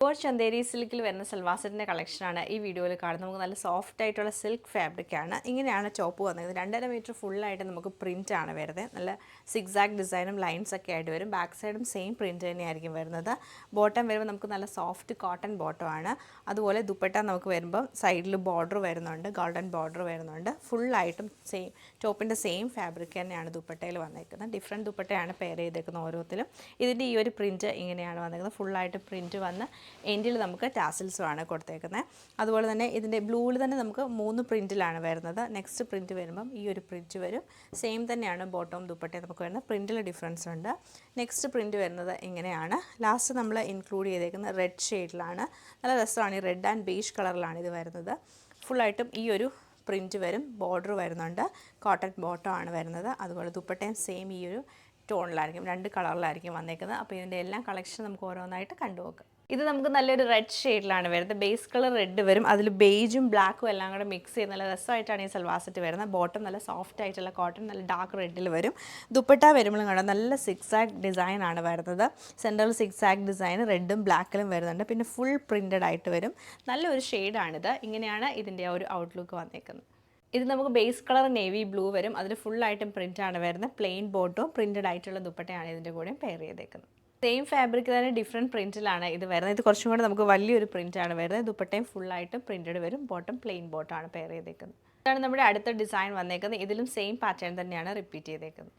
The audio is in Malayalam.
പ്യുവർ ചന്തേരി സിൽക്കിൽ വരുന്ന സൽവാർ സെറ്റിൻ്റെ കളക്ഷനാണ് ഈ വീഡിയോയിൽ കാണുന്നത്. നമുക്ക് നല്ല സോഫ്റ്റ് ആയിട്ടുള്ള സിൽക്ക് ഫാബ്രിക്കാണ്. ഇങ്ങനെയാണ് ടോപ്പ് വന്നത്. 2.5 മീറ്റർ ഫുള്ളായിട്ട് നമുക്ക് പ്രിൻ്റ് ആണ് വരുന്നത്. നല്ല സിക്സാക് ഡിസൈനും ലൈൻസ് ഒക്കെ ആയിട്ട് വരും. ബാക്ക് സൈഡും സെയിം പ്രിൻ്റ് തന്നെയായിരിക്കും വരുന്നത്. ബോട്ടം വരുമ്പോൾ നമുക്ക് നല്ല സോഫ്റ്റ് കോട്ടൺ ബോട്ടമാണ്. അതുപോലെ ദുപ്പട്ട നമുക്ക് വരുമ്പോൾ സൈഡിൽ ബോർഡർ വരുന്നുണ്ട്, ഗോൾഡൻ ബോർഡർ വരുന്നുണ്ട്. ഫുള്ളായിട്ടും സെയിം ടോപ്പിൻ്റെ സെയിം ഫാബ്രിക് തന്നെയാണ് ദുപ്പട്ടയിൽ വന്നേക്കുന്നത്. ഡിഫറെൻറ്റ് ദുപ്പട്ടയാണ് പെയർ ചെയ്തേക്കുന്നത് ഓരോത്തിലും. ഇതിൻ്റെ ഈ ഒരു പ്രിൻറ്റ് ഇങ്ങനെയാണ് വന്നേക്കുന്നത്. ഫുള്ളായിട്ട് പ്രിൻറ്റ് വന്ന് എൻഡിൽ നമുക്ക് ടാസിൽസുമാണ് കൊടുത്തേക്കുന്നത്. അതുപോലെ തന്നെ ഇതിൻ്റെ ബ്ലൂവിൽ തന്നെ നമുക്ക് 3 പ്രിൻറ്റിലാണ് വരുന്നത്. നെക്സ്റ്റ് പ്രിൻറ്റ് വരുമ്പം ഈ ഒരു പ്രിൻറ്റ് വരും. സെയിം തന്നെയാണ് ബോട്ടവും ദുപ്പട്ടയും നമുക്ക് വരുന്നത്. പ്രിൻറ്റിൽ ഡിഫറൻസ് ഉണ്ട്. നെക്സ്റ്റ് പ്രിൻറ്റ് വരുന്നത് ഇങ്ങനെയാണ്. ലാസ്റ്റ് നമ്മൾ ഇൻക്ലൂഡ് ചെയ്തേക്കുന്നത് റെഡ് ഷെയ്ഡിലാണ്. നല്ല രസമാണ്. ഈ റെഡ് ആൻഡ് ബേജ് കളറിലാണ് ഇത് വരുന്നത്. ഫുള്ളായിട്ടും ഈ ഒരു പ്രിൻറ്റ് വരും. ബോർഡർ വരുന്നുണ്ട്. കോട്ടൺ ബോട്ടം ആണ് വരുന്നത്. അതുപോലെ ദുപ്പട്ടയും സെയിം ഈ ഒരു ടോണിലായിരിക്കും, 2 കളറിലായിരിക്കും വന്നേക്കുന്നത്. അപ്പോൾ ഇതിൻ്റെ എല്ലാം കളക്ഷൻ നമുക്ക് ഓരോന്നായിട്ട് കണ്ടുപോക്കാം. ഇത് നമുക്ക് നല്ലൊരു റെഡ് ഷെയ്ഡിലാണ് വരുന്നത്. ബേസ് കളർ റെഡ് വരും. അതിൽ ബേജും ബ്ലാക്കും എല്ലാം കൂടെ മിക്സ് ചെയ്ത് നല്ല രസമായിട്ടാണ് ഈ സൽവാർ സെറ്റ് വരുന്നത്. ബോട്ടം നല്ല സോഫ്റ്റ് ആയിട്ടുള്ള കോട്ടൺ, നല്ല ഡാർക്ക് റെഡിൽ വരും. ദുപ്പട്ട വരുമ്പോഴും കാണാം നല്ല സിക്സാക് ഡിസൈൻ ആണ് വരുന്നത്. സെൻറ്ററിൽ സിക്സാക് ഡിസൈൻ റെഡും ബ്ലാക്കിലും വരുന്നുണ്ട്. പിന്നെ ഫുൾ പ്രിൻറ്റഡ് ആയിട്ട് വരും. നല്ലൊരു ഷെയ്ഡാണിത്. ഇങ്ങനെയാണ് ഇതിൻ്റെ ഒരു ഔട്ട്ലുക്ക് വന്നേക്കുന്നത്. ഇത് നമുക്ക് ബേസ് കളർ നേവി ബ്ലൂ വരും. അതിൽ ഫുള്ളായിട്ടും പ്രിൻ്റാണ് വരുന്നത്. പ്ലെയിൻ ബോട്ടും പ്രിൻറ്റഡ് ആയിട്ടുള്ള ദുപ്പട്ടയാണ് ഇതിൻ്റെ കൂടെ പെയർ ചെയ്തേക്കുന്നത്. സെയിം ഫാബ്രിക് തന്നെ ഡിഫറെൻറ്റ് പ്രിൻറ്റിലാണ് ഇത് വരുന്നത്. ഇത് കുറച്ചും കൂടെ നമുക്ക് വലിയൊരു പ്രിൻ്റാണ് വരുന്നത്. ദുപ്പട്ടയും ഫുള്ളായിട്ടും പ്രിൻറ്റഡ് വരും. ബോട്ടം പ്ലെയിൻ ബോട്ടമാണ് പെയർ ചെയ്തേക്കുന്നത്. ഇതാണ് നമ്മുടെ അടുത്ത ഡിസൈൻ വന്നേക്കുന്നത്. ഇതിലും സെയിം പാറ്റേൺ തന്നെയാണ് റിപ്പീറ്റ് ചെയ്തേക്കുന്നത്.